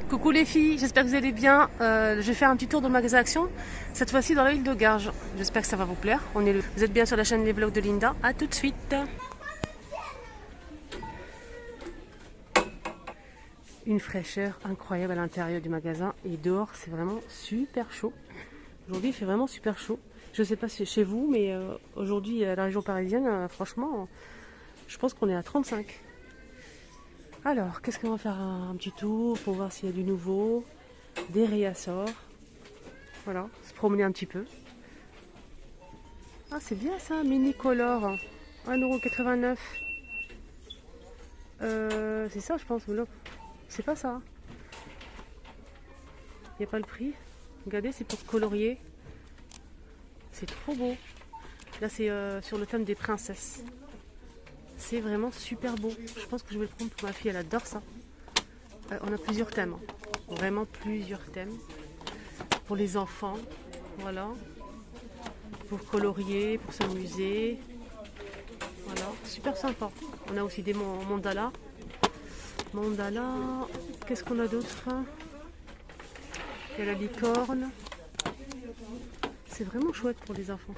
Coucou les filles, j'espère que vous allez bien. Je vais faire un petit tour dans le magasin Action, cette fois-ci dans la ville de Garges. J'espère que ça va vous plaire. Vous êtes bien sur la chaîne Les Vlogs de Linda. A tout de suite. Une fraîcheur incroyable à l'intérieur du magasin et dehors c'est vraiment super chaud. Aujourd'hui il fait vraiment super chaud. Je ne sais pas si c'est chez vous, mais aujourd'hui à la région parisienne, franchement, je pense qu'on est à 35. Alors, qu'est-ce qu'on va faire un petit tour pour voir s'il y a du nouveau, des réassorts. Voilà, se promener un petit peu. Ah, c'est bien ça, mini color, 1,89 €. C'est ça, je pense. C'est pas ça. Il n'y a pas le prix. Regardez, c'est pour colorier. C'est trop beau. Là, c'est sur le thème des princesses. C'est vraiment super beau. Je pense que je vais le prendre pour ma fille, elle adore ça. On a plusieurs thèmes. Vraiment plusieurs thèmes. Pour les enfants, voilà. Pour colorier, pour s'amuser. Voilà, super sympa. On a aussi des mandalas. Mandala, qu'est-ce qu'on a d'autre? Il y a la licorne. C'est vraiment chouette pour les enfants,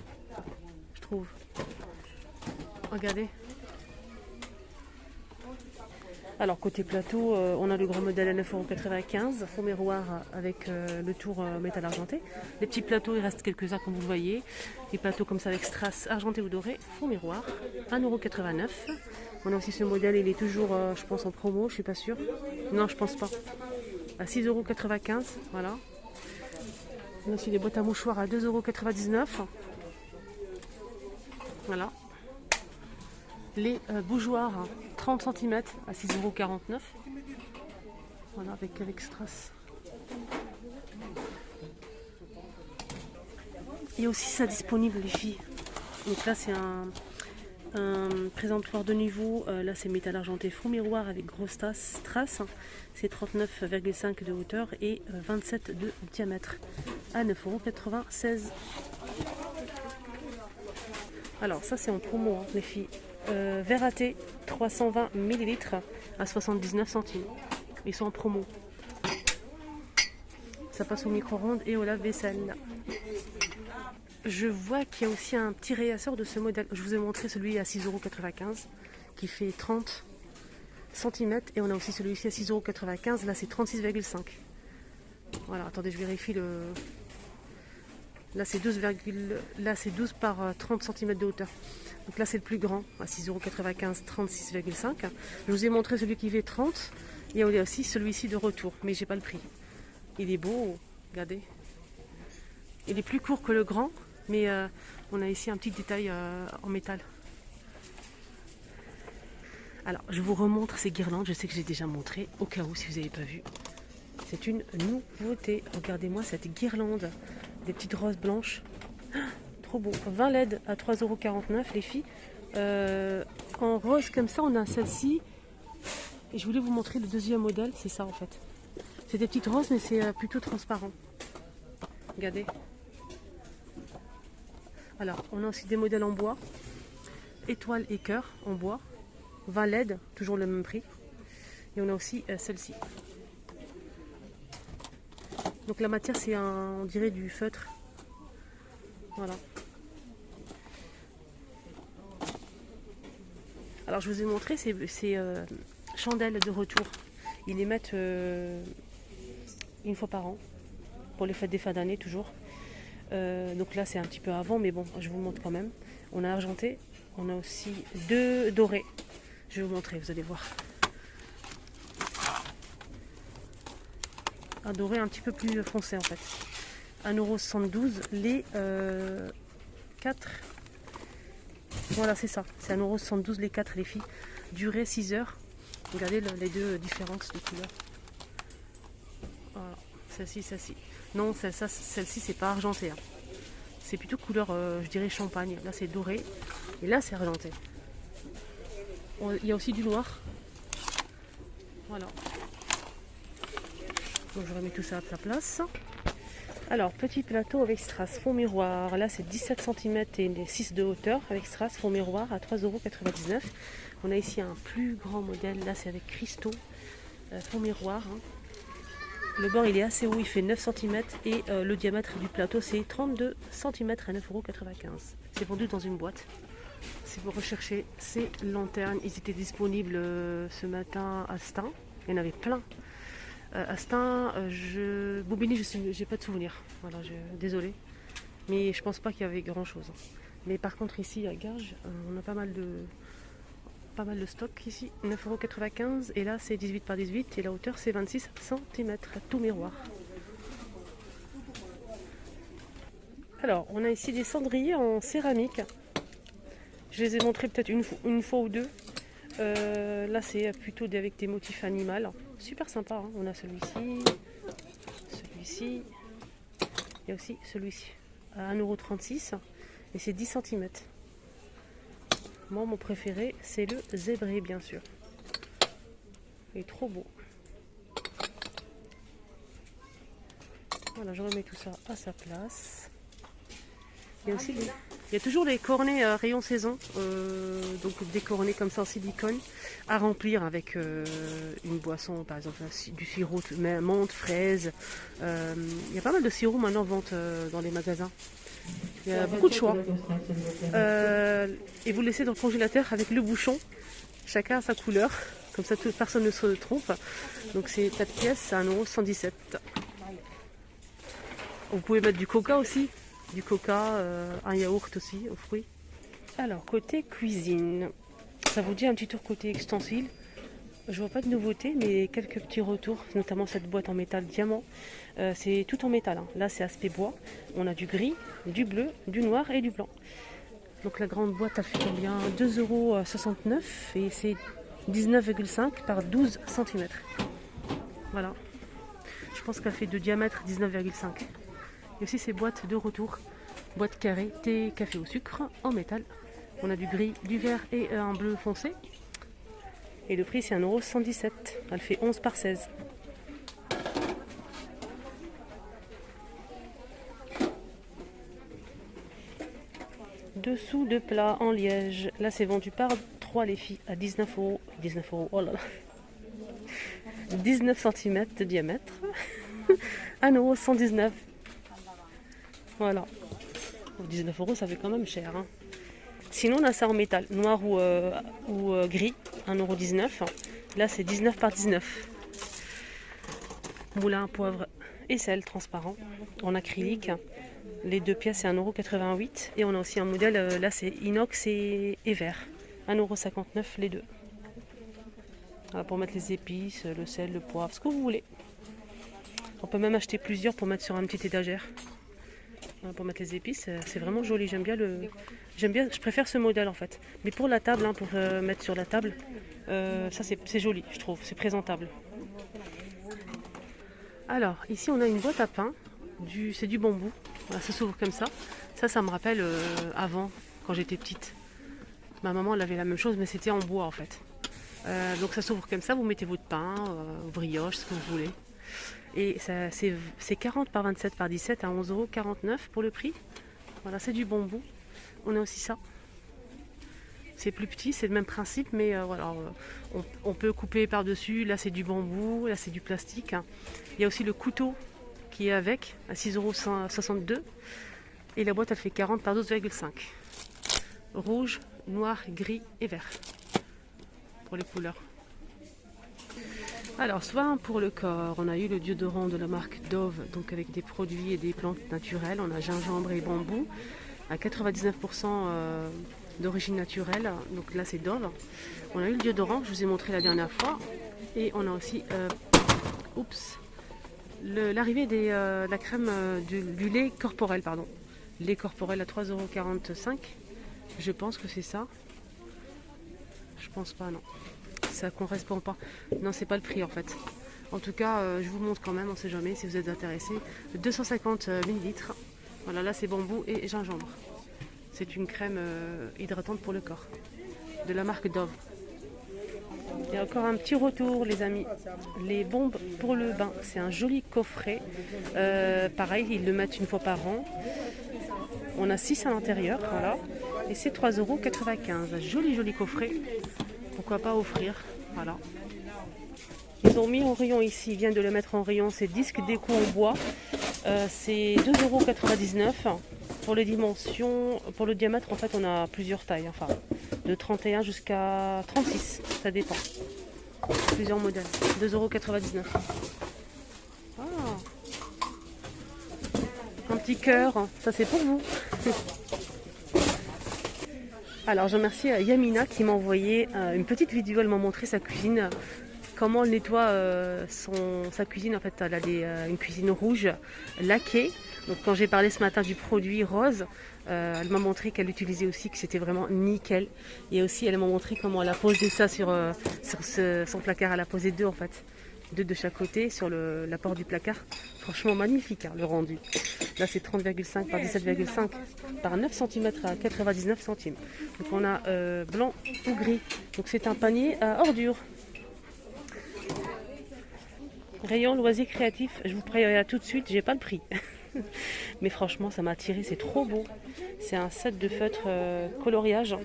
je trouve. Regardez. Alors côté plateau, on a le grand modèle à 9,95 €, fond miroir avec le tour métal argenté. Les petits plateaux, il reste quelques-uns comme vous le voyez. Les plateaux comme ça avec strass argenté ou doré, fond miroir, 1,89 €. On a aussi ce modèle, il est toujours, je pense, en promo, je suis pas sûre. Non, je pense pas. À 6,95 €, voilà. On a aussi des boîtes à mouchoirs à 2,99 €. Voilà. Les bougeoirs 30 cm à 6,49 €. Voilà, avec strass. Il y a aussi ça disponible, les filles. Donc là, c'est un présentoir de niveau. Là, c'est métal argenté fond miroir avec gros strass. C'est 39,5 de hauteur et 27 de diamètre à 9,96 €. Alors, ça, c'est en promo, hein, les filles. Verre à thé 320 ml à 79 centimes. Ils sont en promo. Ça passe au micro-ondes et au lave-vaisselle. Je vois qu'il y a aussi un petit réassort de ce modèle. Je vous ai montré celui à 6,95 € qui fait 30 cm. Et on a aussi celui-ci à 6,95 €. Là, c'est 36,5 €. Voilà, attendez, je vérifie le... Là, c'est 12 par 30 cm de hauteur. Donc là, c'est le plus grand, à 6,95 €, 36,5 €. Je vous ai montré celui qui fait 30. Il y a aussi celui-ci de retour, mais j'ai pas le prix. Il est beau, regardez. Il est plus court que le grand, mais on a ici un petit détail en métal. Alors, je vous remontre ces guirlandes. Je sais que j'ai déjà montré, au cas où, si vous n'avez pas vu. C'est une nouveauté. Regardez-moi cette guirlande. Des petites roses blanches. Trop beau. 20 LED à 3,49 € les filles. En rose comme ça, on a celle-ci. Et je voulais vous montrer le deuxième modèle. C'est ça en fait. C'est des petites roses, mais c'est plutôt transparent. Regardez. Alors, on a aussi des modèles en bois. Étoile et cœur en bois. 20 LED, toujours le même prix. Et on a aussi celle-ci. Donc la matière, c'est on dirait du feutre. Voilà. Alors je vous ai montré ces chandelles de retour. Ils les mettent une fois par an. Pour les fêtes des fins d'année toujours. Donc là c'est un petit peu avant, mais bon, je vous montre quand même. On a argenté, on a aussi 2 dorés. Je vais vous montrer, vous allez voir. Un doré un petit peu plus foncé en fait. 1,72 € les 4. Voilà, c'est ça. C'est 1,72 € les 4 les filles. Durée 6 heures. Regardez les deux différences de couleurs. Voilà. Celle-ci, celle-ci. Non, celle-ci, c'est pas argenté. Hein. C'est plutôt couleur, je dirais, champagne. Là, c'est doré. Et là, c'est argenté. Il y a aussi du noir. Voilà. Donc je remets tout ça à sa place. Alors, petit plateau avec strass, fond miroir. Là, c'est 17 cm et 6 de hauteur avec strass, fond miroir à 3,99 €. On a ici un plus grand modèle. Là, c'est avec cristaux, fond miroir. Hein. Le bord il est assez haut, il fait 9 cm et le diamètre du plateau c'est 32 cm à 9,95 €. C'est vendu dans une boîte. Si vous recherchez ces lanternes, ils étaient disponibles ce matin à Stein. Il y en avait plein. À Stein, Bobigny, j'ai pas de souvenir. Voilà, désolé. Mais je pense pas qu'il y avait grand chose. Mais par contre ici à Garges, on a pas mal de stock ici. 9,95 € et là c'est 18 par 18 et la hauteur c'est 26 cm. Tout miroir. Alors on a ici des cendriers en céramique. Je les ai montrés peut-être une fois ou deux. Là c'est plutôt avec des motifs animaux. Super sympa, hein. On a celui-ci. Il y a aussi celui-ci à 1,36 € et c'est 10 cm. Moi mon préféré c'est le zébré bien sûr. Il est trop beau. Voilà, je remets tout ça à sa place. Il y a toujours des cornets rayon saison, donc des cornets comme ça en silicone à remplir avec une boisson, par exemple du sirop menthe, fraise. Il y a pas mal de sirop maintenant en vente dans les magasins. Il y a beaucoup de choix. Et vous le laissez dans le congélateur avec le bouchon. Chacun a sa couleur, comme ça personne ne se trompe. Donc c'est 4 pièces à 1,117 €. Vous pouvez mettre du coca aussi. Du coca, un yaourt aussi aux fruits. Alors côté cuisine, ça vous dit un petit tour côté ustensiles. Je vois pas de nouveautés mais quelques petits retours, notamment cette boîte en métal diamant. C'est tout en métal, hein. Là c'est aspect bois. On a du gris, du bleu, du noir et du blanc. Donc la grande boîte elle fait combien? 2,69 € et c'est 19,5 par 12 cm. Voilà. Je pense qu'elle fait de diamètre 19,5. Il y a aussi ces boîtes de retour, boîte carrée, thé, café au sucre, en métal. On a du gris, du vert et un bleu foncé. Et le prix c'est 1,117 €. Elle fait 11 par 16. Dessous de plat en liège. Là c'est vendu par 3 les filles à 19 €. 19 €, oh là là. 19 cm de diamètre. 1,119 €. Voilà. 19 € ça fait quand même cher, hein. Sinon on a ça en métal, noir ou gris, 1,19 €. Là c'est 19 par 19. Moulin à poivre et sel transparent en acrylique. Les deux pièces c'est 1,88 € et on a aussi un modèle, là c'est inox et verre. 1,59 € les deux. Voilà, pour mettre les épices, le sel, le poivre, ce que vous voulez. On peut même acheter plusieurs pour mettre sur une petite étagère. Pour mettre les épices, c'est vraiment joli. Je préfère ce modèle en fait. Mais pour la table, hein, pour mettre sur la table, ça c'est joli, je trouve. C'est présentable. Alors ici on a une boîte à pain. C'est du bambou. Voilà, ça s'ouvre comme ça. Ça me rappelle avant, quand j'étais petite. Ma maman elle avait la même chose, mais c'était en bois en fait. Donc ça s'ouvre comme ça. Vous mettez votre pain, brioche, ce que vous voulez. Et c'est 40 par 27 par 17 à 11,49 € pour le prix. Voilà, c'est du bambou. On a aussi ça. C'est plus petit, c'est le même principe, mais voilà, on peut couper par-dessus. Là, c'est du bambou, là, c'est du plastique. Il y a aussi le couteau qui est avec, à 6,62 €. Et la boîte, elle fait 40 par 12,5. Rouge, noir, gris et vert. Pour les couleurs. Alors, soin pour le corps, on a eu le déodorant de la marque Dove, donc avec des produits et des plantes naturelles. On a gingembre et bambou à 99% d'origine naturelle. Donc là, c'est Dove. On a eu le déodorant que je vous ai montré la dernière fois. Et on a aussi l'arrivée de la crème du lait corporel, pardon. Lait corporel à 3,45 €. Je pense que c'est ça. Je pense pas, non. Ça ne correspond pas. Non, c'est pas le prix en fait. En tout cas, je vous montre quand même, on ne sait jamais si vous êtes intéressé. 250 ml. Voilà, là c'est bambou et gingembre. C'est une crème hydratante pour le corps. De la marque Dove. Il y a encore un petit retour les amis. Les bombes pour le bain. C'est un joli coffret. Pareil, ils le mettent une fois par an. On a 6 à l'intérieur, voilà. Et c'est 3,95 €. Joli coffret. Pourquoi pas offrir, voilà. Ils ont mis en rayon ici, ils viennent de le mettre en rayon, c'est disque déco en bois. C'est 2,99 €. Pour les dimensions, pour le diamètre, en fait, on a plusieurs tailles, enfin, de 31 jusqu'à 36, ça dépend. Plusieurs modèles, 2,99 €. Ah, un petit cœur, ça c'est pour vous. Alors, je remercie Yamina qui m'a envoyé une petite vidéo, elle m'a montré sa cuisine, comment elle nettoie sa cuisine. En fait, elle a une cuisine rouge laquée. Donc quand j'ai parlé ce matin du produit rose, elle m'a montré qu'elle l'utilisait aussi, que c'était vraiment nickel. Et aussi elle m'a montré comment elle a posé ça sur son placard. Elle a posé deux en fait, deux de chaque côté sur la porte du placard. Franchement magnifique, hein, le rendu. Là c'est 30,5 par 17,5 par 9 cm à 99 centimes. Donc on a blanc ou gris. Donc c'est un panier à ordures. Rayon loisirs créatifs, je vous préviens tout de suite, j'ai pas le prix. Mais franchement ça m'a attiré, c'est trop beau. C'est un set de feutres coloriage.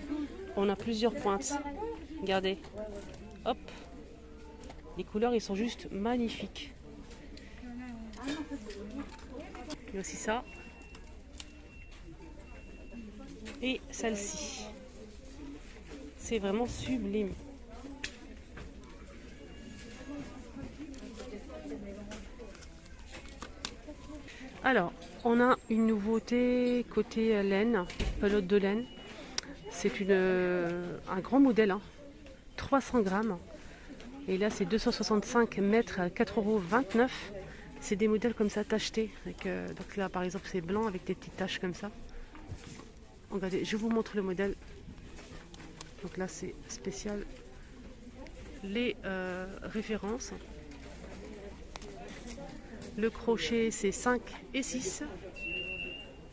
On a plusieurs pointes. Regardez. Hop. Les couleurs ils sont juste magnifiques. Il y a aussi ça. Et celle-ci. C'est vraiment sublime. Alors, on a une nouveauté côté laine, pelote de laine. C'est un grand modèle, hein, 300 grammes. Et là, c'est 265 mètres à 4,29 €. C'est des modèles comme ça tachetés. Donc là, par exemple, c'est blanc avec des petites taches comme ça. Regardez, je vous montre le modèle. Donc là, c'est spécial. Les références. Le crochet c'est 5 et 6.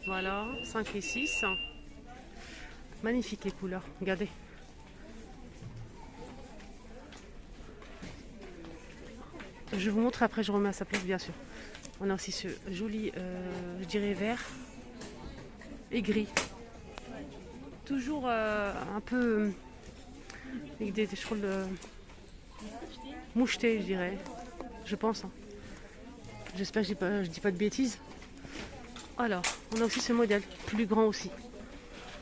Voilà, 5 et 6. Magnifique les couleurs, regardez. Je vous montre après, je remets à sa place bien sûr. On a aussi ce joli, je dirais vert et gris. Toujours un peu avec des mouchetés je dirais, je pense. Hein. J'espère que je dis pas de bêtises. Alors, on a aussi ce modèle, plus grand aussi.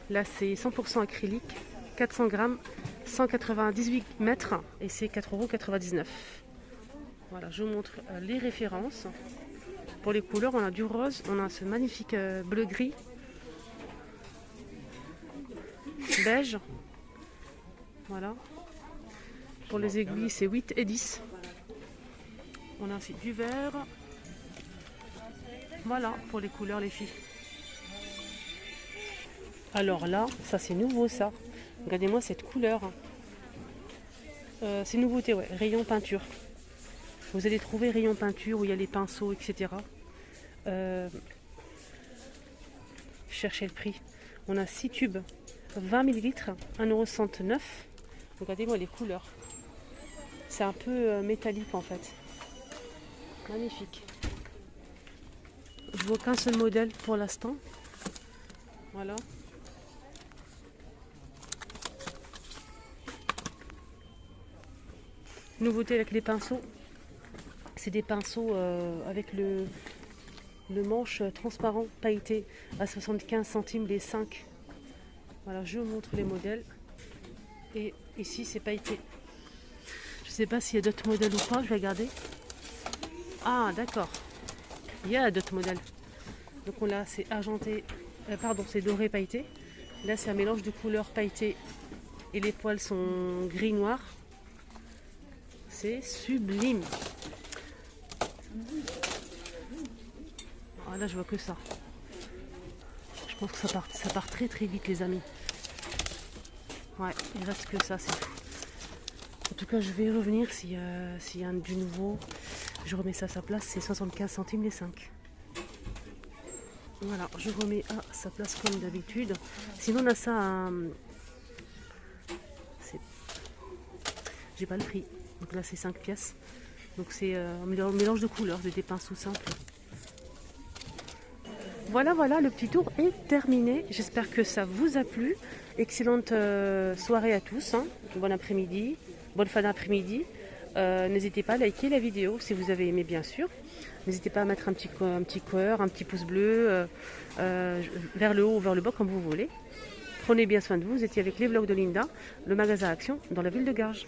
Là, c'est 100% acrylique, 400 grammes, 198 mètres et c'est 4,99 €. Voilà, je vous montre les références. Pour les couleurs, on a du rose, on a ce magnifique bleu-gris, beige. Voilà. Pour les aiguilles, c'est 8 et 10. On a aussi du vert. Voilà pour les couleurs les filles. Alors là, ça c'est nouveau ça. Regardez-moi cette couleur. C'est nouveauté, ouais. Rayon peinture. Vous allez trouver rayon peinture où il y a les pinceaux, etc. Cherchez le prix. On a 6 tubes, 20 ml, 1,69 €. Regardez-moi les couleurs. C'est un peu métallique en fait. Magnifique. Je vois qu'un seul modèle pour l'instant. Voilà. Nouveauté avec les pinceaux. C'est des pinceaux avec le manche transparent pailleté à 75 centimes les 5. Voilà, je vous montre les modèles. Et ici c'est pailleté. Je ne sais pas s'il y a d'autres modèles ou pas, je vais regarder. Ah d'accord. Il y a d'autres modèles. Donc là c'est argenté, c'est doré pailleté. Là c'est un mélange de couleurs pailletées et les poils sont gris noir. C'est sublime. Ah, là je vois que ça. Je pense que ça part très très vite les amis. Ouais, il reste que ça, c'est tout. En tout cas je vais revenir s'il y a du nouveau. Je remets ça à sa place, c'est 75 centimes les 5. Voilà, je remets à sa place comme d'habitude. Sinon on a ça à... J'ai pas le prix. Donc là c'est 5 pièces. Donc c'est un mélange de couleurs, des pinceaux simples. Voilà, le petit tour est terminé. J'espère que ça vous a plu. Excellente soirée à tous. Hein. Bon après-midi, bonne fin d'après-midi. N'hésitez pas à liker la vidéo si vous avez aimé, bien sûr. N'hésitez pas à mettre un petit cœur, un petit pouce bleu, vers le haut ou vers le bas, comme vous voulez. Prenez bien soin de vous. Vous étiez avec les vlogs de Linda, le magasin Action dans la ville de Garges.